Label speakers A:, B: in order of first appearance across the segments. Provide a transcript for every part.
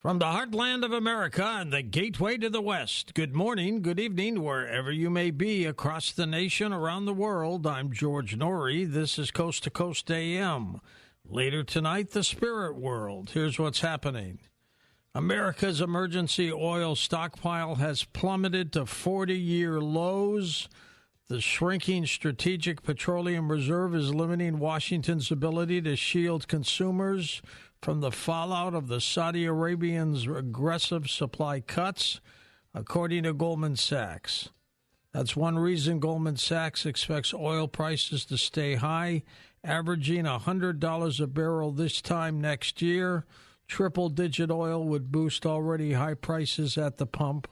A: From the heartland of America and the gateway to the West, good morning, good evening, wherever you may be across the nation, around the world. I'm George Norrie. This is Coast to Coast AM. Later tonight, the spirit world. Here's what's happening. America's emergency oil stockpile has plummeted to 40-year lows. The shrinking Strategic Petroleum Reserve is limiting Washington's ability to shield consumers from the fallout of the Saudi Arabians' aggressive supply cuts, according to Goldman Sachs. That's one reason Goldman Sachs expects oil prices to stay high, averaging $100 a barrel this time next year. Triple-digit oil would boost already high prices at the pump,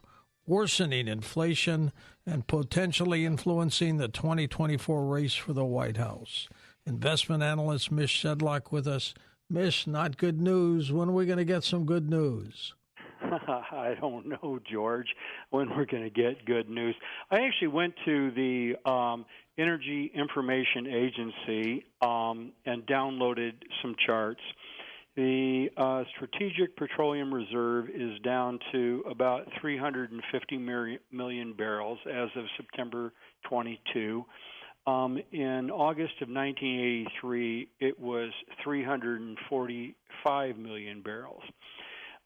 A: worsening inflation and potentially influencing the 2024 race for the White House. Investment analyst Mish Sedlock with us. Mish, not good news. When are we going to get some good news?
B: I don't know, George, when we're going to get good news. I actually went to the Energy Information Agency and downloaded some charts. The Strategic Petroleum Reserve is down to about 350 million barrels as of September 22. In August of 1983, it was 345 million barrels.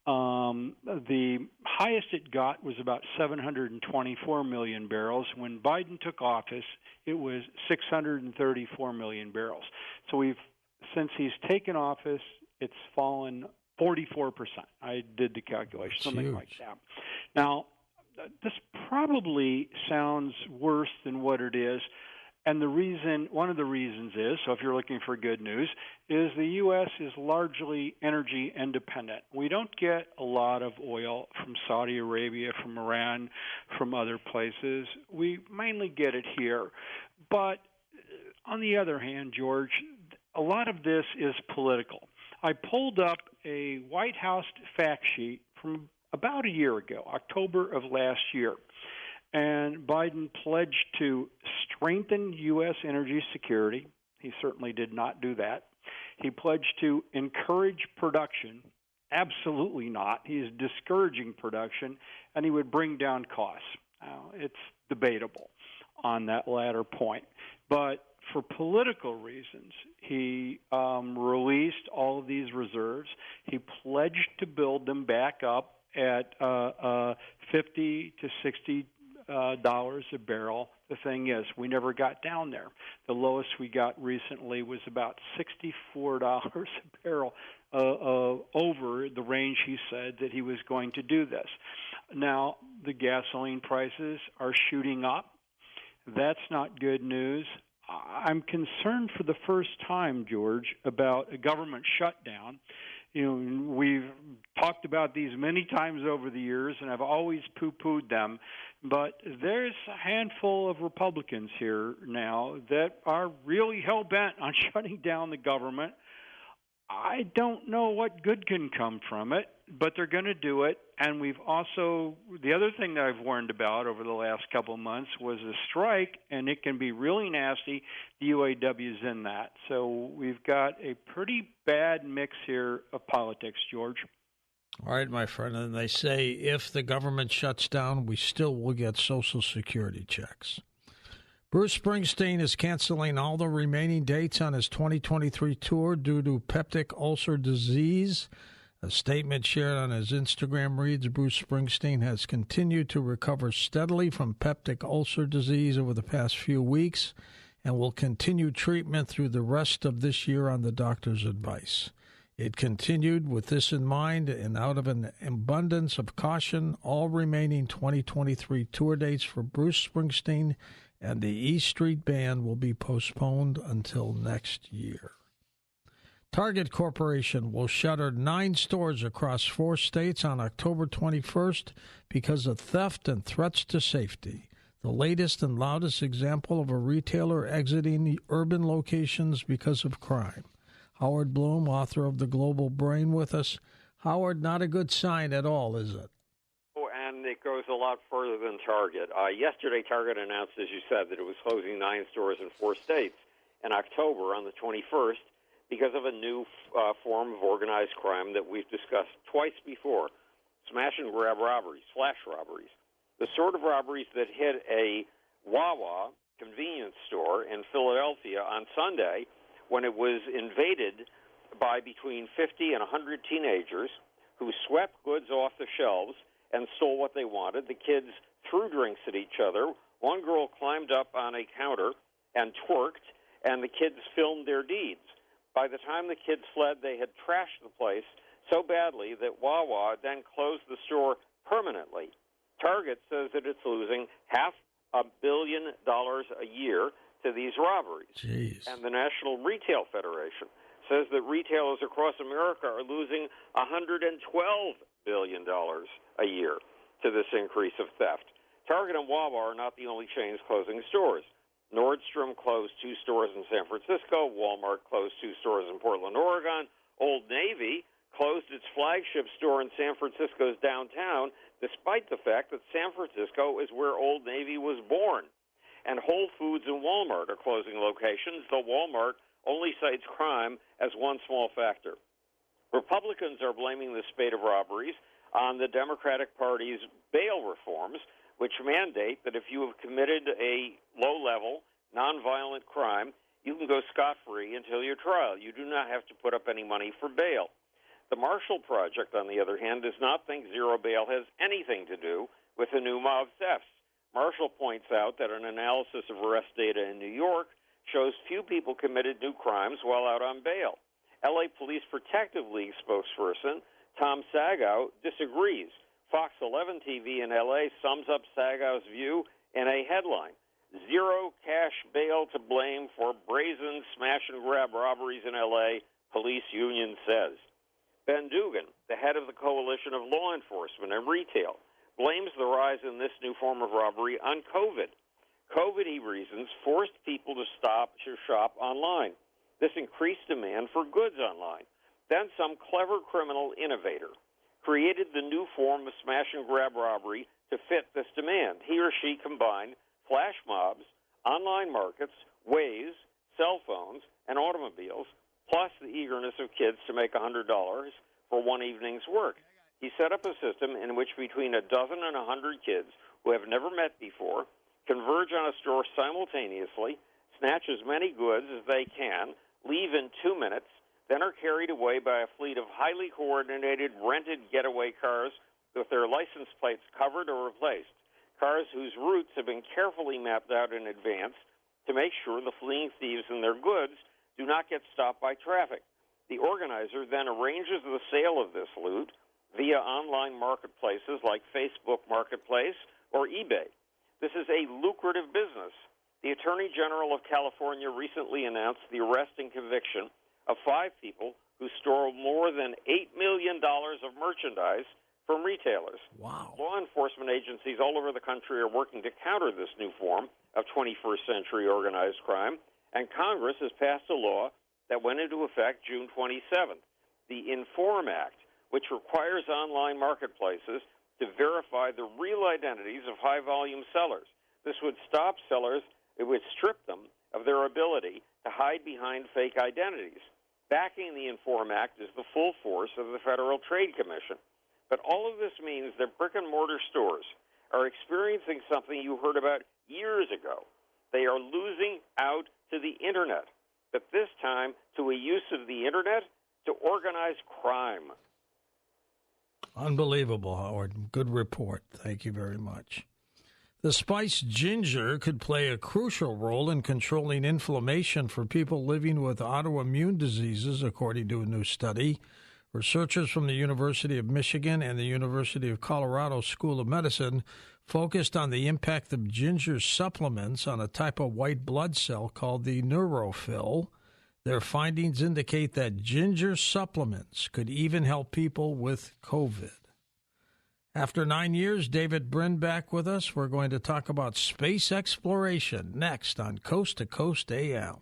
B: The highest it got was about 724 million barrels. When Biden took office, it was 634 million barrels. So since he's taken office, it's fallen 44%. I did the calculation, something like that. Now, this probably sounds worse than what it is. And one of the reasons is, so if you're looking for good news, is the U.S. is largely energy independent. We don't get a lot of oil from Saudi Arabia, from Iran, from other places. We mainly get it here. But on the other hand, George, a lot of this is political. I pulled up a White House fact sheet from about a year ago, October of last year. And Biden pledged to strengthen U.S. energy security. He certainly did not do that. He pledged to encourage production. Absolutely not. He is discouraging production, and he would bring down costs. Now, it's debatable on that latter point. But for political reasons, he released all of these reserves. He pledged to build them back up at 50 to 60 dollars a barrel. The thing is, we never got down there. The lowest we got recently was about $64 a barrel over the range he said that he was going to do this. Now, the gasoline prices are shooting up. That's not good news. I'm concerned for the first time, George, about a government shutdown. You know, we've talked about these many times over the years, and I've always poo-pooed them. But there's a handful of Republicans here now that are really hell-bent on shutting down the government. I don't know what good can come from it, but they're going to do it. And we've also, the other thing that I've warned about over the last couple of months was a strike, and it can be really nasty. The UAW's in that. So we've got a pretty bad mix here of politics, George.
A: All right, my friend. And they say if the government shuts down, we still will get Social Security checks. Bruce Springsteen is canceling all the remaining dates on his 2023 tour due to peptic ulcer disease. A statement shared on his Instagram reads, Bruce Springsteen has continued to recover steadily from peptic ulcer disease over the past few weeks and will continue treatment through the rest of this year on the doctor's advice. It continued with this in mind, and out of an abundance of caution, all remaining 2023 tour dates for Bruce Springsteen and the E Street Band will be postponed until next year. Target Corporation will shutter 9 stores across 4 states on October 21st because of theft and threats to safety. The latest and loudest example of a retailer exiting urban locations because of crime. Howard Bloom, author of The Global Brain, with us. Howard, not a good sign at all, is it?
C: And it goes a lot further than Target. Yesterday, Target announced, as you said, that it was closing 9 stores in 4 states. In October, on the 21st, because of a new form of organized crime that we've discussed twice before, smash-and-grab robberies, flash robberies, the sort of robberies that hit a Wawa convenience store in Philadelphia on Sunday when it was invaded by between 50 and 100 teenagers who swept goods off the shelves and stole what they wanted. The kids threw drinks at each other. One girl climbed up on a counter and twerked, and the kids filmed their deeds. By the time the kids fled, they had trashed the place so badly that Wawa then closed the store permanently. Target says that it's losing $500 million a year to these robberies.
A: Jeez. And
C: the National Retail Federation says that retailers across America are losing $112 billion a year to this increase of theft. Target and Wawa are not the only chains closing stores. Nordstrom closed 2 stores in San Francisco. Walmart closed 2 stores in Portland, Oregon. Old Navy closed its flagship store in San Francisco's downtown, despite the fact that San Francisco is where Old Navy was born. And Whole Foods and Walmart are closing locations, though Walmart only cites crime as one small factor. Republicans are blaming the spate of robberies on the Democratic Party's bail reforms, which mandate that if you have committed a low-level, nonviolent crime, you can go scot-free until your trial. You do not have to put up any money for bail. The Marshall Project, on the other hand, does not think zero bail has anything to do with the new mob thefts. Marshall points out that an analysis of arrest data in New York shows few people committed new crimes while out on bail. L.A. Police Protective League spokesperson Tom Sagow disagrees. Fox 11 TV in L.A. sums up Sagow's view in a headline, "Zero cash bail to blame for brazen smash-and-grab robberies in L.A., police union says." Ben Dugan, the head of the Coalition of Law Enforcement and Retail, blames the rise in this new form of robbery on COVID. COVID, he reasons, forced people to shop online. This increased demand for goods online. Then some clever criminal innovator created the new form of smash-and-grab robbery to fit this demand. He or she combined flash mobs, online markets, Waze, cell phones, and automobiles, plus the eagerness of kids to make $100 for one evening's work. He set up a system in which between a dozen and 100 kids who have never met before converge on a store simultaneously, snatch as many goods as they can, leave in 2 minutes, then are carried away by a fleet of highly coordinated rented getaway cars with their license plates covered or replaced, cars whose routes have been carefully mapped out in advance to make sure the fleeing thieves and their goods do not get stopped by traffic. The organizer then arranges the sale of this loot via online marketplaces like Facebook Marketplace or eBay. This is a lucrative business. The Attorney General of California recently announced the arrest and conviction of 5 people who stole more than $8 million of merchandise from retailers.
A: Wow.
C: Law enforcement agencies all over the country are working to counter this new form of 21st century organized crime, and Congress has passed a law that went into effect June 27th, the Inform Act, which requires online marketplaces to verify the real identities of high-volume sellers. This would stop sellers. It would strip them of their ability to hide behind fake identities. Backing the Inform Act is the full force of the Federal Trade Commission. But all of this means that brick-and-mortar stores are experiencing something you heard about years ago. They are losing out to the Internet, but this time to a use of the Internet to organize crime.
A: Unbelievable, Howard. Good report. Thank you very much. The spice ginger could play a crucial role in controlling inflammation for people living with autoimmune diseases, according to a new study. Researchers from the University of Michigan and the University of Colorado School of Medicine focused on the impact of ginger supplements on a type of white blood cell called the neutrophil. Their findings indicate that ginger supplements could even help people with COVID. After 9 years, David Brin back with us. We're going to talk about space exploration next on Coast to Coast AM.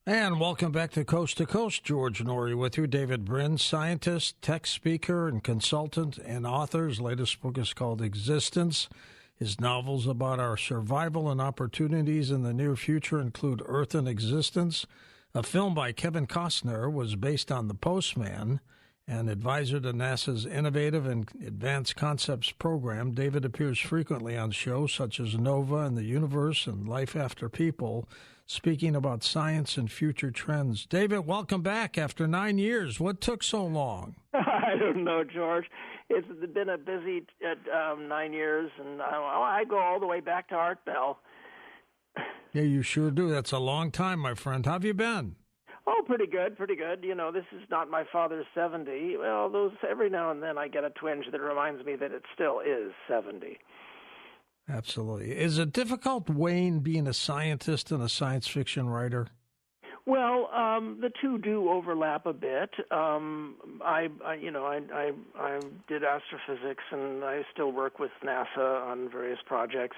A: And welcome back to Coast. George Norrie with you. David Brin, scientist, tech speaker, and consultant and author. His latest book is called Existence. His novels about our survival and opportunities in the near future include Earth and Existence, A film by Kevin Costner was based on The Postman. And advisor to NASA's Innovative and Advanced Concepts program, David appears frequently on shows such as Nova and the Universe and Life After People, speaking about science and future trends. David, welcome back after 9 years. What took so long?
D: I don't know, George. It's been a busy 9 years, and I go all the way back to Art Bell.
A: Yeah, you sure do. That's a long time, my friend. How have you been?
D: Oh, pretty good, pretty good. You know, this is not my father's 70. Well, every now and then I get a twinge that reminds me that it still is 70.
A: Absolutely. Is it difficult, Wayne, being a scientist and a science fiction writer?
D: Well, the two do overlap a bit. I did astrophysics, and I still work with NASA on various projects.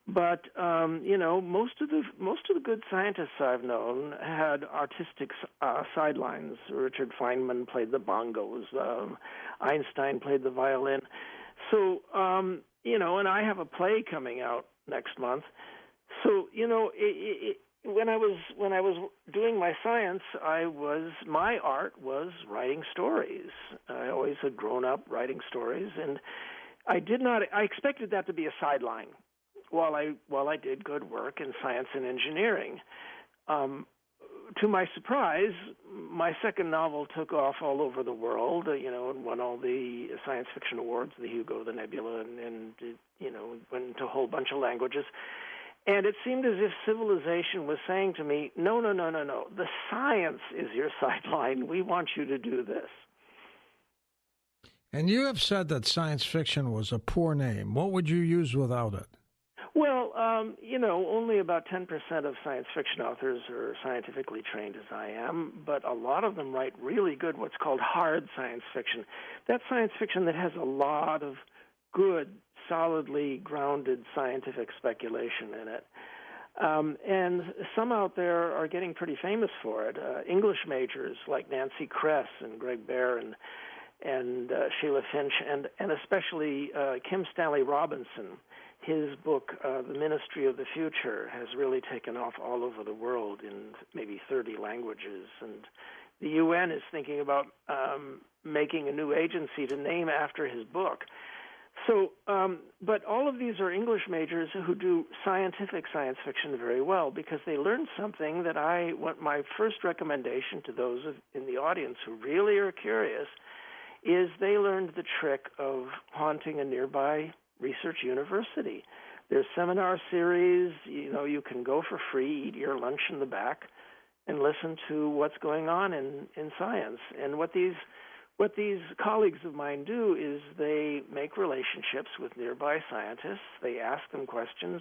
D: But most of the good scientists I've known had artistic sidelines. Richard Feynman played the bongos. Einstein played the violin. So and I have a play coming out next month. So when I was doing my science, my art was writing stories. I always had grown up writing stories, and I expected that to be a sideline while I did good work in science and engineering. To my surprise, my second novel took off all over the world, and won all the science fiction awards, the Hugo, the Nebula, and went into a whole bunch of languages. And it seemed as if civilization was saying to me, no, the science is your sideline. We want you to do this.
A: And you have said that science fiction was a poor name. What would you use without it?
D: Well, only about 10% of science fiction authors are scientifically trained as I am, but a lot of them write really good what's called hard science fiction. That's science fiction that has a lot of good, solidly grounded scientific speculation in it. And some out there are getting pretty famous for it. English majors like Nancy Kress and Greg Bear and Sheila Finch, and especially Kim Stanley Robinson. His book, The Ministry of the Future, has really taken off all over the world in maybe 30 languages. And the UN is thinking about making a new agency to name after his book. So, but all of these are English majors who do scientific science fiction very well because they learned something that I want. My first recommendation to those in the audience who really are curious is they learned the trick of haunting a nearby research university. There's seminar series, you can go for free, eat your lunch in the back, and listen to what's going on in science. And what these colleagues of mine do is they make relationships with nearby scientists, they ask them questions,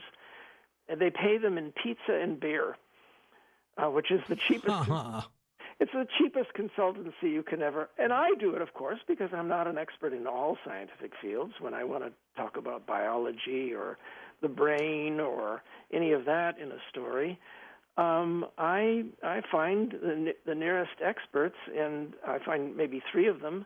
D: and they pay them in pizza and beer, which is the cheapest. It's the cheapest consultancy you can ever, and I do it, of course, because I'm not an expert in all scientific fields. When I want to talk about biology or the brain or any of that in a story, I find the nearest experts, and I find maybe 3 of them,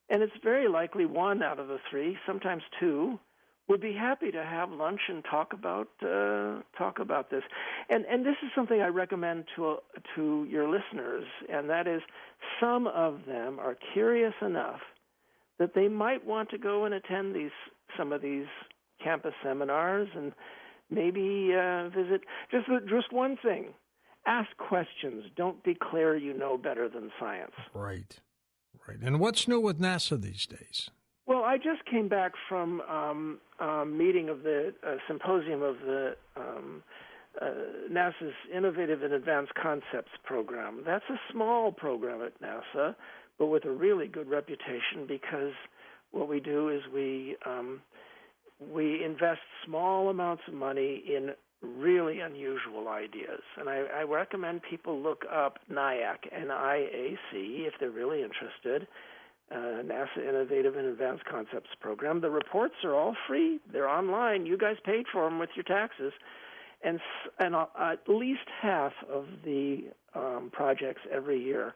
D: and it's very likely 1 out of the 3, sometimes 2, would be happy to have lunch and talk about this. And this is something I recommend to your listeners, and that is some of them are curious enough that they might want to go and attend some of these campus seminars and maybe visit. Just one thing: ask questions. Don't declare you know better than science.
A: Right. And what's new with NASA these days?
D: Well, I just came back from a meeting of the symposium of the NASA's Innovative and Advanced Concepts program. That's a small program at NASA, but with a really good reputation because what we do is we invest small amounts of money in really unusual ideas. And I recommend people look up NIAC, NIAC, if they're really interested. NASA Innovative and Advanced Concepts Program. The reports are all free. They're online. You guys paid for them with your taxes. And at least half of the projects every year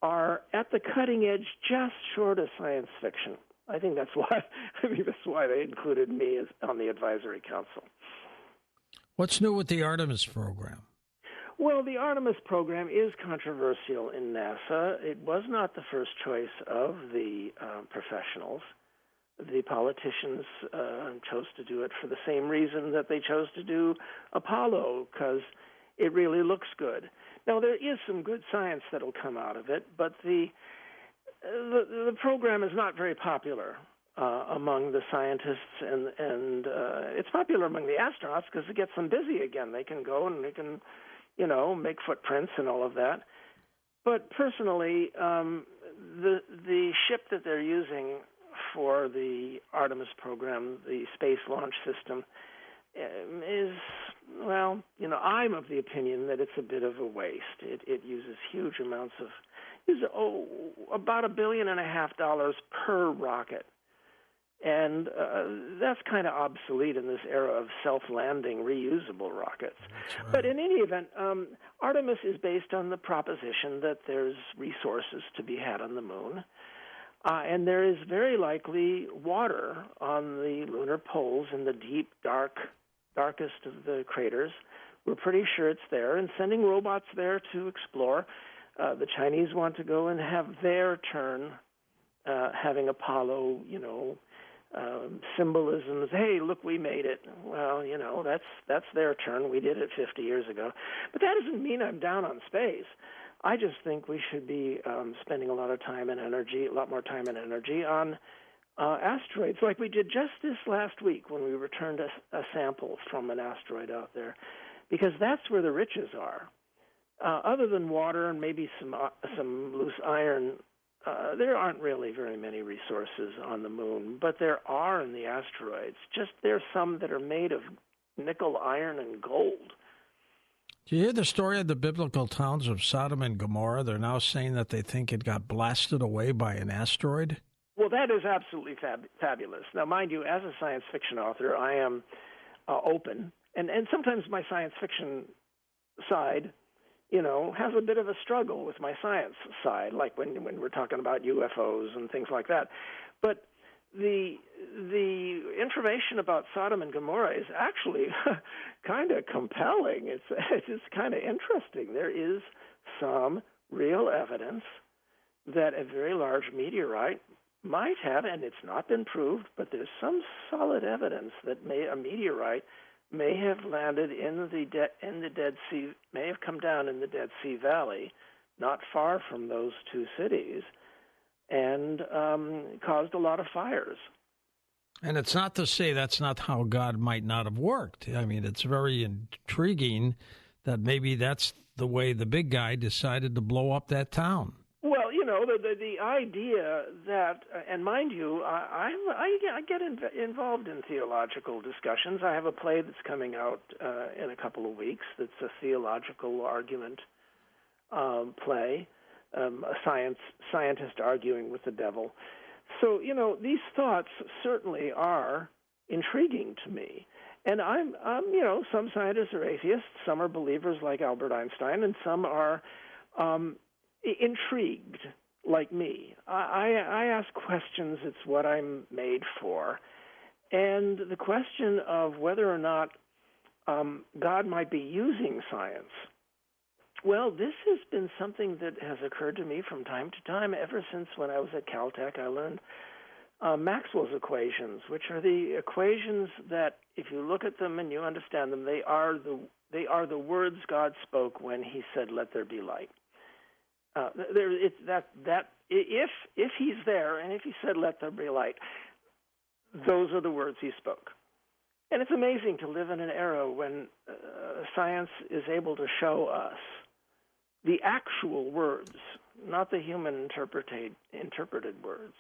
D: are at the cutting edge, just short of science fiction. I think that's why they included me on the advisory council.
A: What's new with the Artemis program?
D: Well, the Artemis program is controversial in NASA. It was not the first choice of the professionals. The politicians chose to do it for the same reason that they chose to do Apollo, because it really looks good. Now, there is some good science that will come out of it, but the program is not very popular among the scientists, and it's popular among the astronauts because it gets them busy again. They can go and they can, make footprints and all of that. But personally, the ship that they're using for the Artemis program, the Space Launch System, is, I'm of the opinion that it's a bit of a waste. It uses huge amounts of, about $1.5 billion per rocket. And that's kind of obsolete in this era of self-landing, reusable rockets. Right. But in any event, Artemis is based on the proposition that there's resources to be had on the moon. And there is very likely water on the lunar poles in the deep, darkest of the craters. We're pretty sure it's there, and sending robots there to explore. The Chinese want to go and have their turn, having Apollo, symbolisms. Hey, look, we made it. Well, that's their turn. We did it 50 years ago. But that doesn't mean I'm down on space. I just think we should be spending a lot more time and energy on asteroids, like we did just this last week when we returned a sample from an asteroid out there, because that's where the riches are. Other than water and maybe some loose iron, there aren't really very many resources on the moon, but there are in the asteroids. Just there's some that are made of nickel, iron, and gold.
A: Do you hear the story of the biblical towns of Sodom and Gomorrah? They're now saying that they think it got blasted away by an asteroid.
D: Well, that is absolutely fabulous. Now, mind you, as a science fiction author, I am open, and sometimes my science fiction side, has a bit of a struggle with my science side, like when we're talking about UFOs and things like that. But the information about Sodom and Gomorrah is actually kind of compelling. It's kind of interesting. There is some real evidence that a very large meteorite might have, and it's not been proved, but there's some solid evidence that a meteorite may have landed in the Dead Sea, may have come down in the Dead Sea Valley, not far from those two cities, and caused a lot of fires.
A: And it's not to say that's not how God might not have worked. I mean, it's very intriguing that maybe that's the way the big guy decided to blow up that town.
D: Well, the idea that, and mind you, I get involved in theological discussions. I have a play that's coming out in a couple of weeks that's a theological argument play, a scientist arguing with the devil. So, these thoughts certainly are intriguing to me. And I'm some scientists are atheists, some are believers like Albert Einstein, and some are intrigued like me. I ask questions. It's what I'm made for. And the question of whether or not God might be using science, well, this has been something that has occurred to me from time to time. Ever since when I was at Caltech, I learned Maxwell's equations, which are the equations that, if you look at them and you understand them, they are the words God spoke when He said, "Let there be light." If He's there and if He said, "Let there be light," those are the words He spoke. And it's amazing to live in an era when science is able to show us the actual words, not the human interpreted words.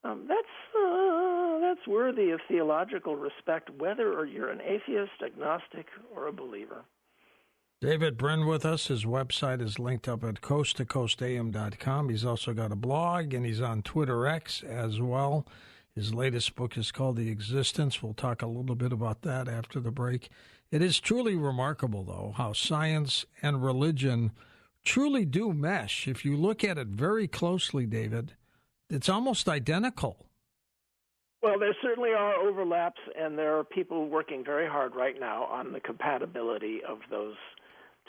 D: That's worthy of theological respect, whether you're an atheist, agnostic, or a believer.
A: David Brin with us. His website is linked up at coasttocoastam.com. He's also got a blog, and he's on Twitter X as well. His latest book is called The Existence. We'll talk a little bit about that after the break. It is truly remarkable, though, how science and religion truly do mesh. If you look at it very closely, David, it's almost identical.
D: Well, there certainly are overlaps, and there are people working very hard right now on the compatibility of those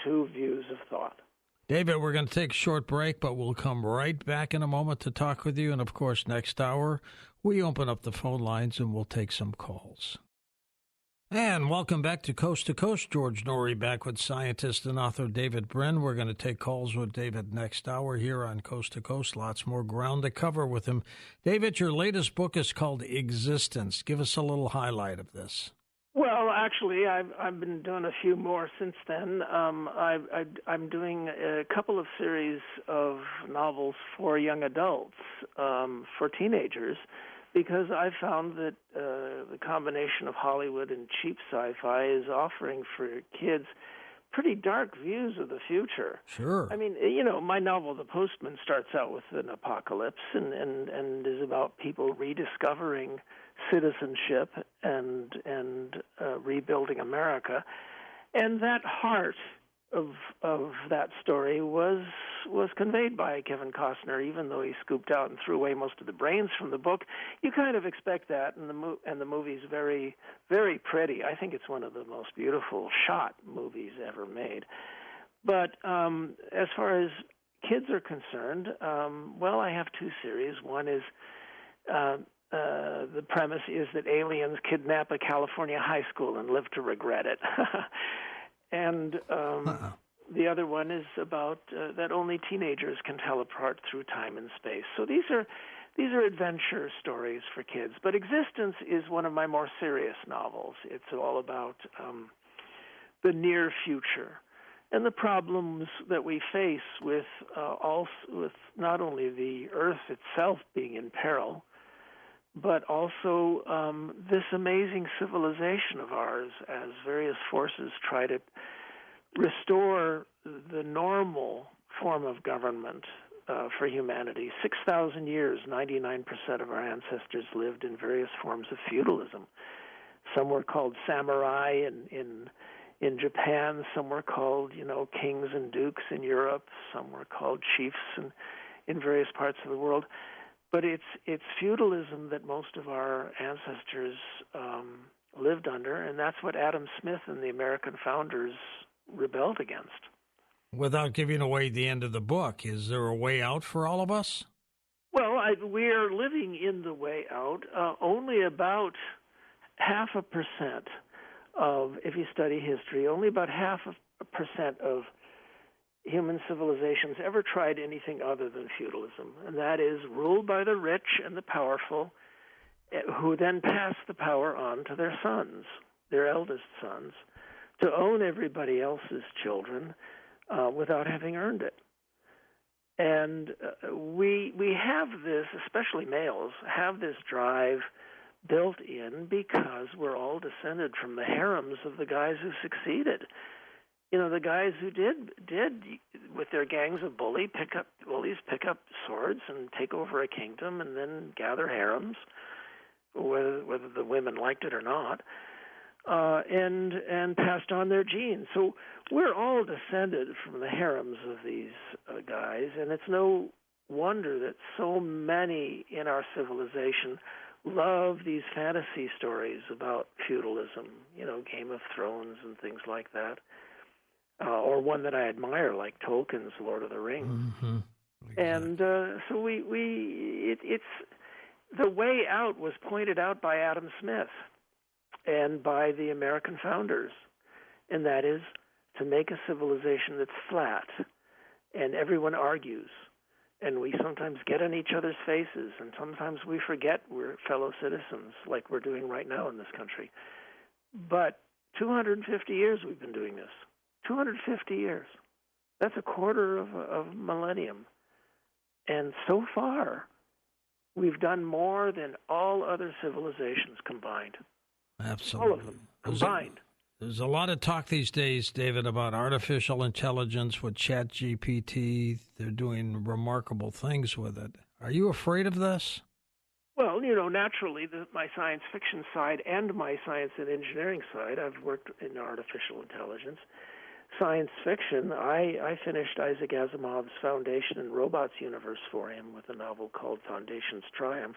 D: two views of thought.
A: David, we're going to take a short break, but we'll come right back in a moment to talk with you. And, of course, next hour, we open up the phone lines and we'll take some calls. And welcome back to Coast. George Norrie back with scientist and author David Brin. We're going to take calls with David next hour here on Coast to Coast. Lots more ground to cover with him. David, your latest book is called Existence. Give us a little highlight of this.
D: Well, actually, I've been doing a few more since then. I'm doing a couple of series of novels for young adults, for teenagers, because I found that the combination of Hollywood and cheap sci-fi is offering for kids pretty dark views of the future.
A: Sure.
D: I mean, my novel, The Postman, starts out with an apocalypse and is about people rediscovering citizenship and rebuilding America. And that heart of that story was conveyed by Kevin Costner, even though he scooped out and threw away most of the brains from the book. You kind of expect that, and the movie's very, very pretty. I think it's one of the most beautiful shot movies ever made. But as far as kids are concerned, well, I have two series. One is the premise is that aliens kidnap a California high school and live to regret it. And the other one is about that only teenagers can tell apart through time and space. So these are adventure stories for kids. But Existence is one of my more serious novels. It's all about the near future and the problems that we face with not only the Earth itself being in peril, but also this amazing civilization of ours as various forces try to restore the normal form of government for humanity. 6,000 years, 99% of our ancestors lived in various forms of feudalism. Some were called samurai in Japan. Some were called, kings and dukes in Europe. Some were called chiefs in various parts of the world. But it's feudalism that most of our ancestors lived under, and that's what Adam Smith and the American founders rebelled against.
A: Without giving away the end of the book, is there a way out for all of us?
D: Well, we're living in the way out. Only about 0.5% of, if you study history, only about 0.5% of human civilizations ever tried anything other than feudalism, and that is ruled by the rich and the powerful, who then pass the power on to their sons, their eldest sons, to own everybody else's children without having earned it. And we have this, especially males, have this drive built in because we're all descended from the harems of the guys who succeeded. The guys who did with their gangs of bullies pick up swords and take over a kingdom and then gather harems, whether the women liked it or not, and passed on their genes. So we're all descended from the harems of these guys, and it's no wonder that so many in our civilization love these fantasy stories about feudalism, Game of Thrones and things like that. Or one that I admire, like Tolkien's Lord of the Rings.
A: Mm-hmm.
D: And so it's the way out was pointed out by Adam Smith and by the American founders, and that is to make a civilization that's flat, and everyone argues, and we sometimes get in each other's faces, and sometimes we forget we're fellow citizens, like we're doing right now in this country. But 250 years we've been doing this. 250 years. That's a quarter of a millennium. And so far, we've done more than all other civilizations combined.
A: Absolutely.
D: All of them combined.
A: There's a lot of talk these days, David, about artificial intelligence with ChatGPT. They're doing remarkable things with it. Are you afraid of this?
D: Well, naturally, my science fiction side and my science and engineering side, I've worked in artificial intelligence. Science fiction, I finished Isaac Asimov's Foundation and Robots universe for him with a novel called Foundation's Triumph.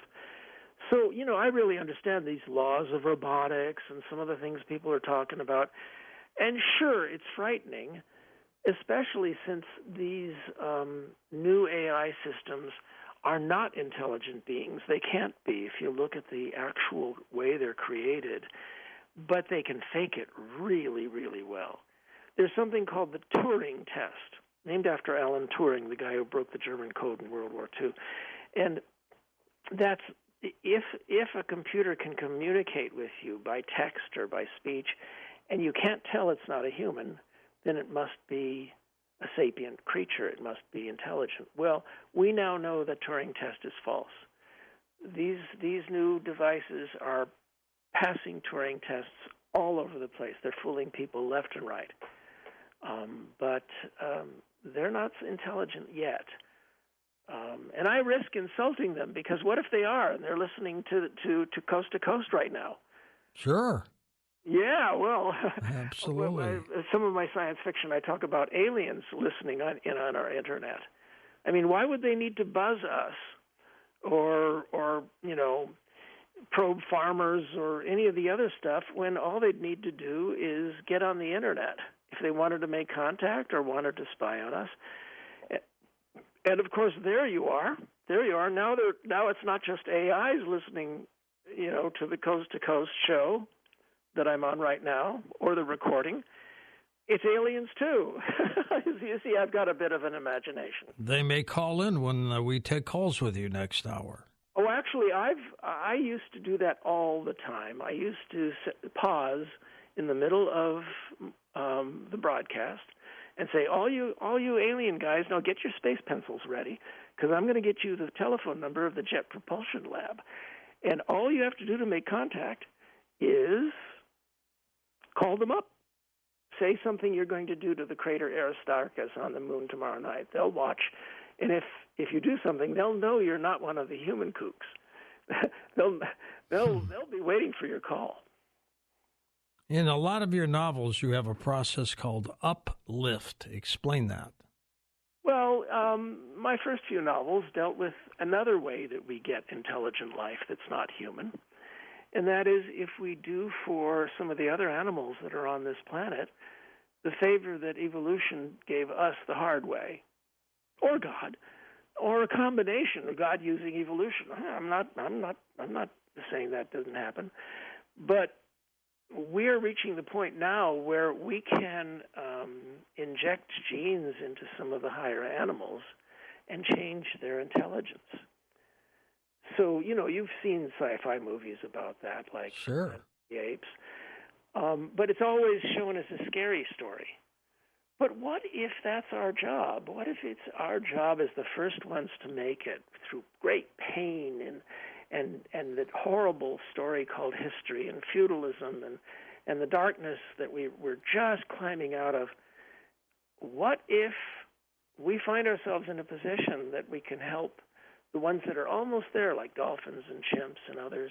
D: So, I really understand these laws of robotics and some of the things people are talking about. And sure, it's frightening, especially since these new AI systems are not intelligent beings. They can't be if you look at the actual way they're created, but they can fake it really, really well. There's something called the Turing test, named after Alan Turing, the guy who broke the German code in World War II. And that's if a computer can communicate with you by text or by speech, and you can't tell it's not a human, then it must be a sapient creature. It must be intelligent. Well, we now know the Turing test is false. These new devices are passing Turing tests all over the place. They're fooling people left and right. But they're not intelligent yet. And I risk insulting them, because what if they are and they're listening to Coast to Coast right now?
A: Sure.
D: Yeah, well,
A: absolutely.
D: Some of my science fiction, I talk about aliens listening on our internet. I mean, why would they need to buzz us, or probe farmers or any of the other stuff, when all they'd need to do is get on the internet if they wanted to make contact or wanted to spy on us? And of course, there you are. Now it's not just AIs listening, to the Coast to Coast show that I'm on right now, or the recording. It's aliens too. You see, I've got a bit of an imagination.
A: They may call in when we take calls with you next hour.
D: Oh, actually, I used to do that all the time. I used to pause in the middle of the broadcast and say, all you alien guys, now get your space pencils ready, because I'm going to get you the telephone number of the Jet Propulsion Lab. And all you have to do to make contact is call them up. Say something you're going to do to the crater Aristarchus on the moon tomorrow night. They'll watch. And if you do something, they'll know you're not one of the human kooks. they'll be waiting for your call.
A: In a lot of your novels, you have a process called uplift. Explain that.
D: Well, my first few novels dealt with another way that we get intelligent life that's not human, and that is if we do for some of the other animals that are on this planet the favor that evolution gave us the hard way, or God, or a combination of God using evolution. I'm not saying that doesn't happen, but we're reaching the point now where we can inject genes into some of the higher animals and change their intelligence. So, you've seen sci-fi movies about that, like
A: Sure.
D: The Apes. But it's always shown as a scary story. But what if that's our job? What if it's our job as the first ones to make it through great pain and that horrible story called history and feudalism and the darkness that we're just climbing out of? What if we find ourselves in a position that we can help the ones that are almost there, like dolphins and chimps and others?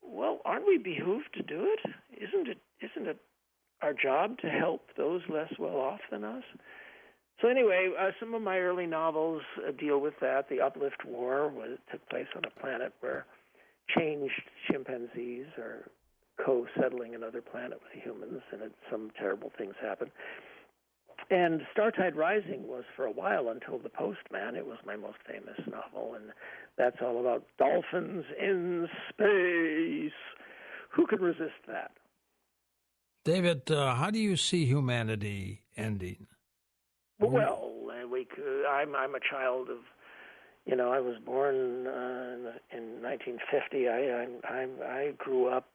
D: Well, aren't we behooved to do it? Isn't it our job to help those less well off than us? So anyway, some of my early novels deal with that. The Uplift War took place on a planet where changed chimpanzees are co-settling another planet with humans, and some terrible things happen. And Startide Rising was, for a while, until The Postman, it was my most famous novel, and that's all about dolphins in space. Who could resist that?
A: David, how do you see humanity ending?
D: Well, I'm a child of, I was born in 1950. I grew up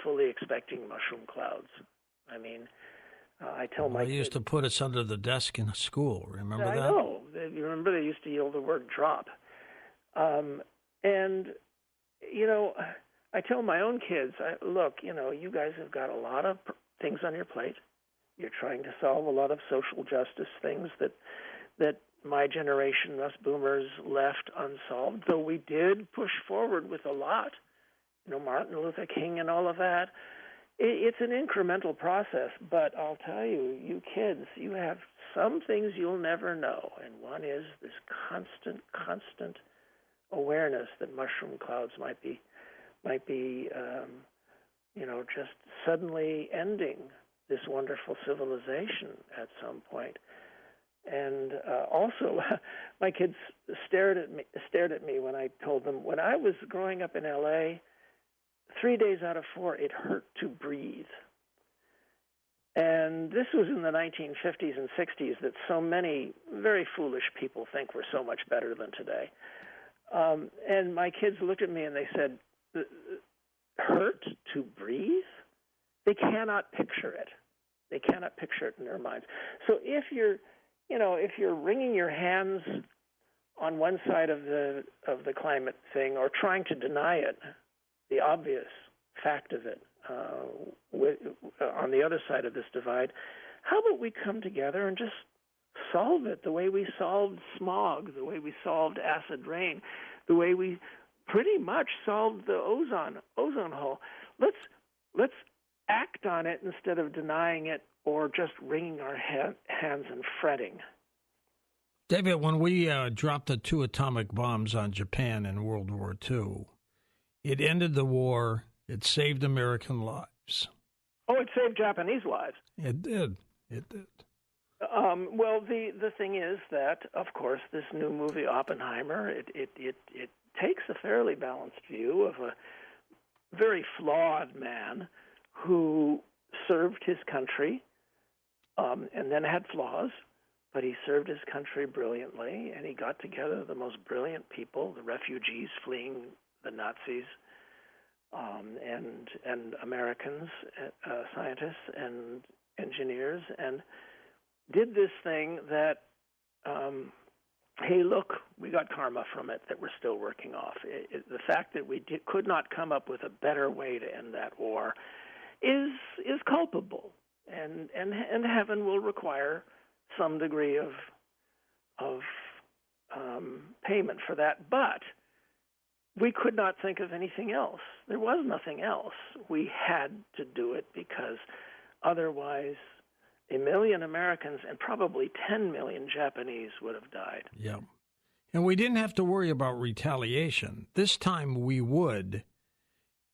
D: fully expecting mushroom clouds. I mean, I tell my kids,
A: used to put us under the desk in school. Remember that?
D: I know. You remember they used to yell the word drop. And, I tell my own kids, look, you guys have got a lot of things on your plate. You're trying to solve a lot of social justice things that my generation, us boomers, left unsolved, though we did push forward with a lot. Martin Luther King and all of that. It's an incremental process, but I'll tell you, you kids, you have some things you'll never know, and one is this constant awareness that mushroom clouds might be, just suddenly ending this wonderful civilization at some point. And also, my kids stared at me when I told them, when I was growing up in L.A., 3 days out of 4, it hurt to breathe. And this was in the 1950s and 60s that so many very foolish people think we're so much better than today. And my kids looked at me and they said, hurt to breathe? They cannot picture it. They cannot picture it in their minds. So if you're wringing your hands on one side of the climate thing, or trying to deny it, the obvious fact of it, on the other side of this divide, how about we come together and just solve it the way we solved smog, the way we solved acid rain, the way we pretty much solved the ozone hole. Let's act on it instead of denying it or just wringing our hands and fretting.
A: David, when we dropped the 2 atomic bombs on Japan in World War II, it ended the war. It saved American lives.
D: Oh, it saved Japanese lives.
A: It did. It did.
D: Well, the thing is that, of course, this new movie Oppenheimer, it takes a fairly balanced view of a very flawed man who served his country and then had flaws, but he served his country brilliantly, and he got together the most brilliant people, the refugees fleeing the Nazis, and Americans, scientists and engineers, and did this thing that, hey, look, we got karma from it that we're still working off. The fact that we could not come up with a better way to end that war is culpable, and heaven will require some degree of payment for that. But we could not think of anything else. There was nothing else. We had to do it because otherwise 1 million Americans and probably 10 million Japanese would have died.
A: Yeah. And we didn't have to worry about retaliation. This time we would,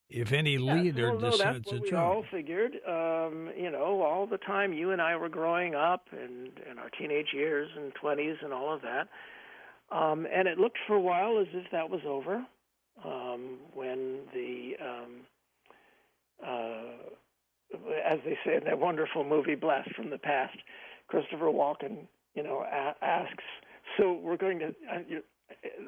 A: if any leader decides to
D: that's what we
A: jump.
D: all figured. All the time you and I were growing up and in our teenage years and 20s and all of that. And it looked for a while as if that was over. When the, as they say in that wonderful movie Blast from the Past, Christopher Walken, asks, so we're going to,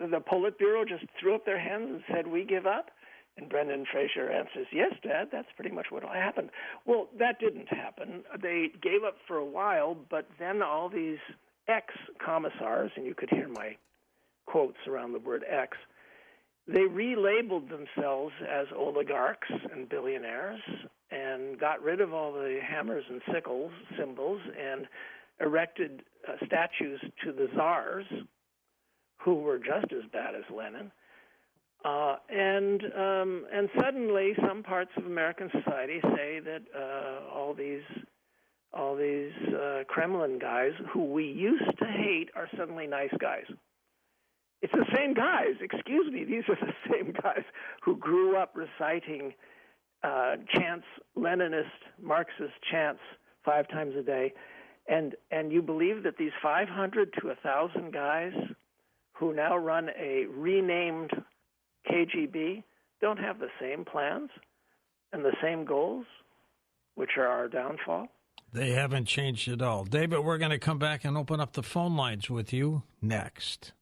D: the Politburo just threw up their hands and said, we give up? And Brendan Fraser answers, yes, Dad, that's pretty much what happened. Well, that didn't happen. They gave up for a while, but then all these ex-commissars, and you could hear my quotes around the word ex, they relabeled themselves as oligarchs and billionaires and got rid of all the hammers and sickles symbols and erected statues to the czars, who were just as bad as Lenin. And suddenly, some parts of American society say that all these Kremlin guys who we used to hate are suddenly nice guys. It's the same guys. Excuse me. These are the same guys who grew up reciting chants, Leninist, Marxist chants 5 times a day, and you believe that these 500 to 1,000 guys who now run a renamed KGB don't have the same plans and the same goals, which are our downfall?
A: They haven't changed at all. David, we're going to come back and open up the phone lines with you next.